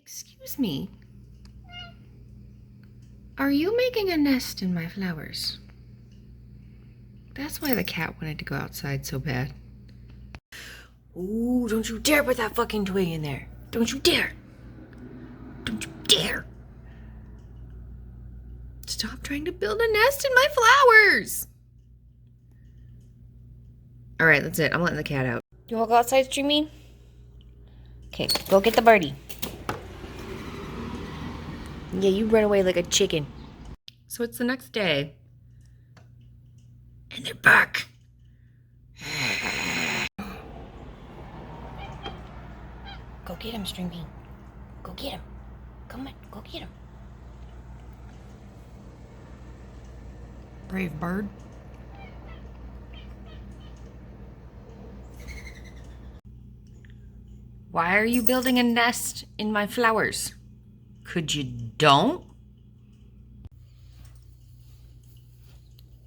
Excuse me. Are you making a nest in my flowers? That's why the cat wanted to go outside so bad. Ooh, don't you dare put that fucking twig in there. Don't you dare. Don't you dare. Stop trying to build a nest in my flowers. All right, that's it. I'm letting the cat out. You want to go outside, Streamy? Okay, go get the birdie. Yeah, you run away like a chicken. So it's the next day. And they're back. Go get him, Streamy. Go get him. Come on, go get him. Brave bird. Why are you building a nest in my flowers? Could you don't?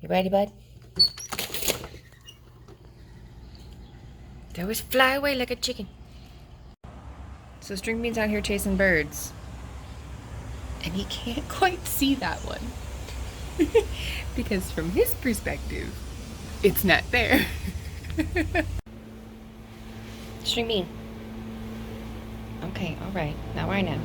You ready, bud? They always fly away like a chicken. So String Bean's out here chasing birds. And he can't quite see that one. Because from his perspective, it's not there. String Bean. Okay, all right. Now I know.